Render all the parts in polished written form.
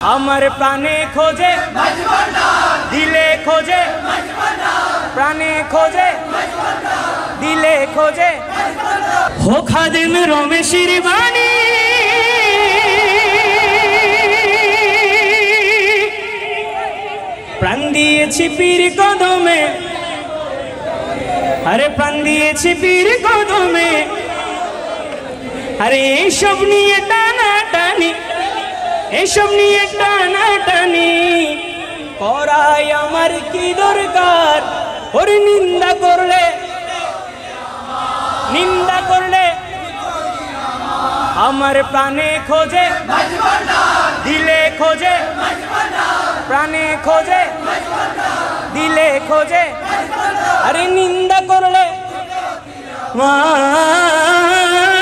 আমার প্রাণে খোঁজে দিলে খোঁজে, প্রাণে খোঁজে দিলে খোঁজে। হো খাদিম রমেশের বাণী, প্রাণ দিয়েছি পীর কদমে, আরে প্রাণ দিয়েছি পীর কদমে। আরে এইসব নিয়ে টানা টানি, এসব নিয়ে টানা টানি করাই আমার কি দরকার? ওর নিন্দা করলে, নিন্দা করলে আমার প্রাণে খোঁজে দিলে খোঁজে, প্রাণে খোঁজে দিলে খোঁজে। আরে নিন্দা করলে,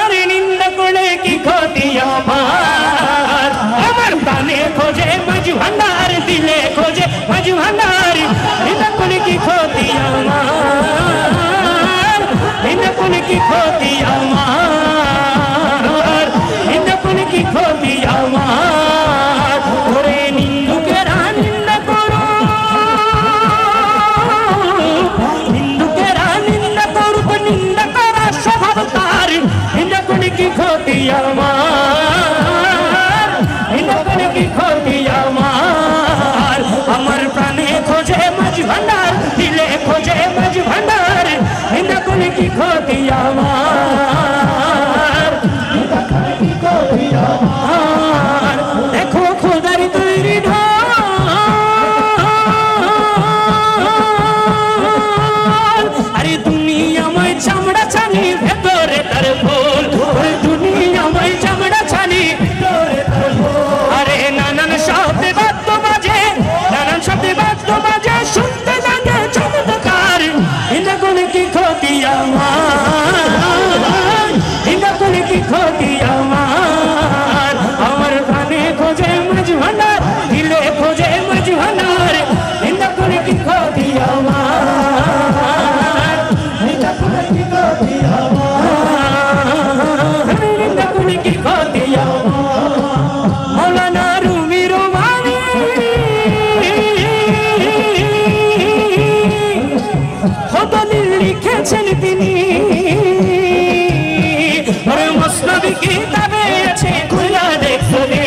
আরে নিন্দা করলে কি ক্ষতি আমার? আমার প্রাণে খোঁজে মাঝ ভান্ডার, দিলে খোঁজে মাঝ ভান্ডার। নিন্দা করলে কি ক্ষতি আমার? নিন্দা করলে কি ক্ষতি আমার? নিন্দা করলে কি ক্ষতি আমার? ওরে নিন্দুকেরা নিন্দা করো, নিন্দুকেরা নিন্দা করুক, নিন্দা করা স্বভাব তার। নিন্দা করলে কি ক্ষতি আমার? নিন্দা করলে কি ক্ষতি আমার? আমার প্রাণে খোঁজে মাঝ ভান্ডার, দিলে খোঁজে মাঝ ভান্ডার। নিন্দা করলে কি ক্ষতি আমার? নিন্দা করলে কি ক্ষতি আমার? দেখো খোদার তৈরি ঢাল, আরে দুনিয়াময় চামড়া ছানি, ভেতরে তার ফুল। ওরে দুনিয়াময় চামড়া ছানি, ভেতরে তার ফুল। আরে নানান শব্দে বাদ্য বাজে, নানান শব্দে বাদ্য বাজে, শুনতে লাগে চমৎকার। নিন্দা করলে কি ক্ষতি আমার? নিন্দা করলে কি ক্ষতি আমার? আমার প্রাণে খোঁজে মাঝ ভান্ডার, দিলে খোঁজে মাঝ ভান্ডার। নিন্দা করলে কি ক্ষতি আমার? নিন্দা করলে কি ক্ষতি আমার? নিন্দা করলে কি ক্ষতি আমার? মৌলানা রুমি রুমানি হতদিল লিখেছেন তিনি, আরে মসনবী কিতাবে আছে খুলে দেখো রে।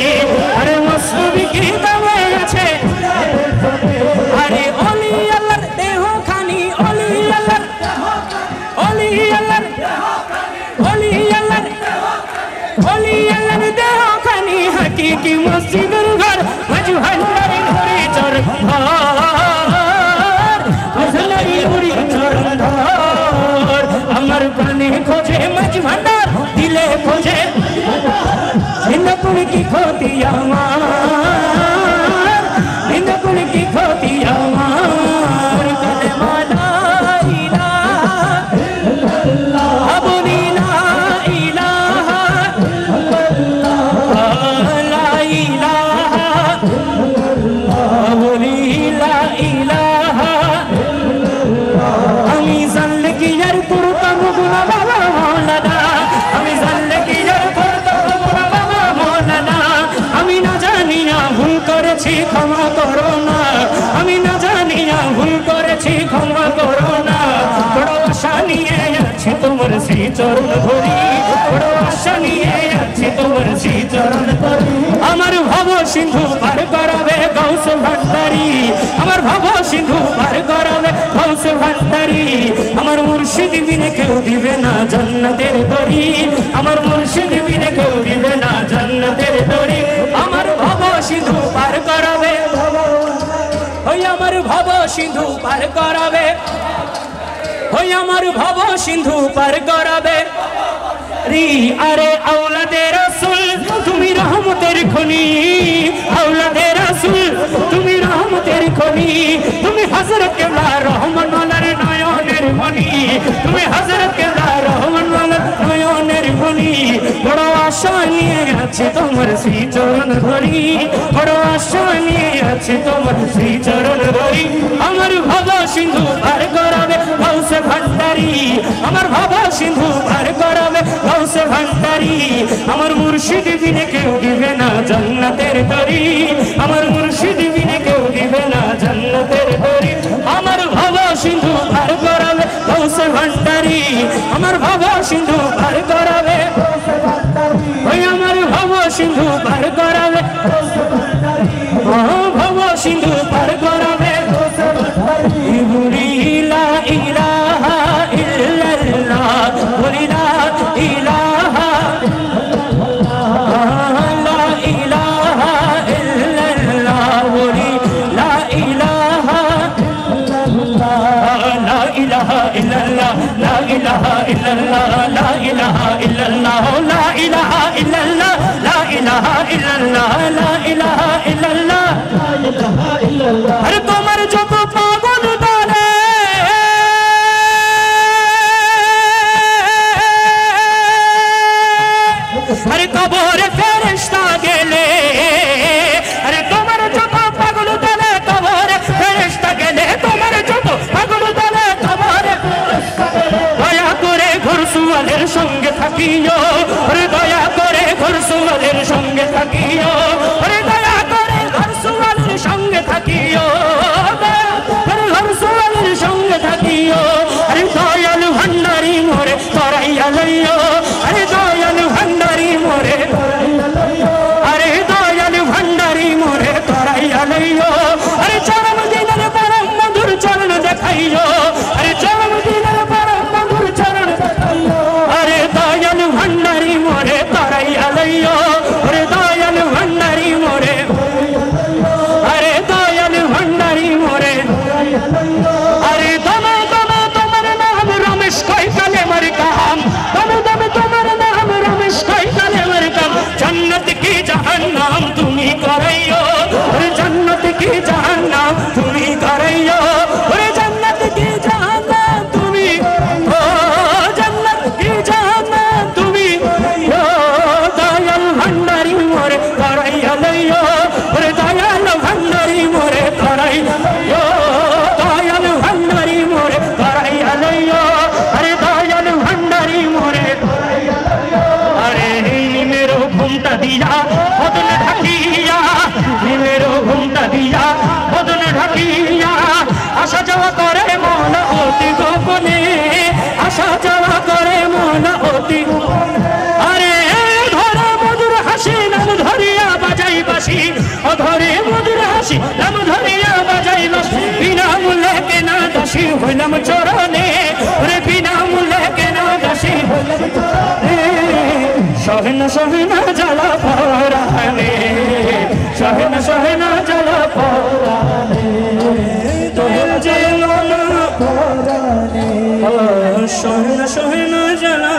আরে মসনবী কিতাবে আছে, আরে ওলি আল্লাহর দেহ খানি, ওলি আল্লাহর, ওলি আল্লাহর, ওলি আল্লাহর, ওলি আল্লাহর দেহ খানি। হাকিকি মসজিদের ঘর মাঝ ভান্ডারে ঘরে চর ঘর, মসজিদের ঘরে চর ঘর। আমার প্রাণে খোঁজে মাঝ ভান্ডার, দিলে খোঁজে। নিন্দা করলে কি ক্ষতি আমার? নিন্দা করলে কি ক্ষতি আমার? কালেমা লা ইলাহা ইল্লাল্লাহ, বলি লা ইলাহা ইল্লাল্লাহ, লা ইলাহা ইল্লাল্লাহ, বলি লা ইলাহা ইল্লাল্লাহ। আমি জানলে কি আর করতাম গুনাহ বাবা মওলানা, আমি জানলে কি আর করতাম গুনাহ বাবা মওলানা। আমি না জানিয়া ভুল করেছি, ক্ষমা করো না। আমি না জানিয়া ভুল করেছি, ক্ষমা করো না। বড় আশা নিয়ে আছি তোমার শ্রী চরণ ধরি, বড় আশা নিয়ে আছি তোমার শ্রী চরণ ধরি। আমার ভব সিন্ধু পার করাবে গৌস ভান্ডারী, আমার ভব সিন্ধু পার করাবে গৌস ভান্ডারী। আমার মুর্শিদ বিনে কেউ দিবে না জান্নাতের তরি, আমার মুর্শিদ বিনে কেউ দিবে না জান্নাতের তরি। আমার ভব সিন্ধু পার করাবে, ওই আমার ভব সিন্ধু পার করাবে, ওই আমার ভব সিন্ধু পার করাবে। আরে আওলাদে রাসূল তুমি রহমতের খনি, আওলাদে রাসূল তুমি রহমতের খনি। তুমি হযরত কেবলা রহমান ওয়ালার নয়নের মনি, তুমি হযরত কেবলা রহমান ওয়ালার নয়নের মনি। বড় আশা নিয়ে আছে তোমার শ্রী চরণ ধরি, বড় আশা নিয়ে আছে তোমার শ্রী চরণ ধরি। আমার ভব সিন্ধু পার করাবে গৌস ভান্ডারী, আমার ভব সিন্ধু পার করাবে গৌস ভান্ডারি আমার মুর্শিদ বিনে কেউ দিবে না জান্নাতের তরি আমার মুর্শিদ বিনে কেউ দিবে না জান্নাতের তরি আমার ভব সিন্ধু পার করাবে গৌসে ভান্ডারি আমার ভব সিন্ধু পার করাবে ওই আমার ভব সিন্ধু পার করাবে ভব সিন্ধু পার করাবে লা ইলাহা ইল্লাল্লাহ লা ইলাহা লা ইলাহা ইল্লাল্লাহ লা ইলাহা লা ইলাহা ইল্লাল্লাহ লা ইলাহা ইল্লাল্লাহ লা ইলাহা ইল্লাল্লাহ লা ইলাহা ইল্লাল্লাহ লা ইলাহা ইল্লাল্লাহ লা ইলাহা ইল্লাল্লাহ আরে তোমার যত পাগল দলে আরে কবরে ফেরেশতা গেলে আরে তোমার যত পাগল দলে কবরে ফেরেশতা গেলে তোমার যত পাগল দলে কবরে দয়া করে ঘরসুয়ালের সঙ্গে থাকিও আরে দয়া করে ঘরসুয়ালের সঙ্গে থাকিও আরে দয়া করে ঘরসুয়ালের সঙ্গে থাকিও ঘরসুয়ালের সঙ্গে থাকিও আরে দয়াল ভান্ডারি মোরে তরাইয়া লইও আরে দয়াল ভান্ডারি মোরে আরে দয়াল ভান্ডারি মোরে তরাইয়া লইও আরে চরম দিনের পরম মধুর চরণ দেখাইও আরে চরম দিনের পরম মধুর চরণ দেখাইও আরে দয়াল ভান্ডারি মোরে তরাইয়া লইও আরে দয়াল ভান্ডারি মোরে আরে দয়াল ভান্ডারি মোরে আরে দমে দমে তোমার নাম রমেশ কই কালেমার কাম দমে দমে তোমার নাম রমেশ কই কালেমার কাম জান্নাত কি জাহান্নাম তুমি করাইও আরে জান্নাত কি জাহান্নাম তুমি করাইও আরে জান্নাত কি জাহান্নাম তুমি ও জান্নাত কি জাহান্নাম তুমি ও দয়াল ভান্ডারি মোরে করাইয়া লইও আরে দয়াল ভান্ডারি মোরে করাইয়া লইও দয়াল ভান্ডারি মোরে করাইয়া লইও আরে দয়াল ভান্ডারি মোরে আরে নিমেরো ঘুমটা দিয়া বদন ঢাকিয়া নিমেরো ঘুমটা দিয়া বদন ঢাকিয়া আসা যাওয়া করে মন অতি গোপনে আসা যাওয়া করে মন অতি আরে ধরে মধুর হাসি নাম ধরিয়া বাজাই বাসি ধরে মধুর হাসি নাম ধরিয়া বাজাই বাসি বিনা মূল্যে কেনা দাসী হইলাম চরণে রে বিনা মূল্যে কেনা দাসী হইলাম চরণে সহনা সহনা জ্বালা পরানে সহনা সহনা জ্বালা পরানে তোর যে মন পরানে সহনা সহনা জ্বালা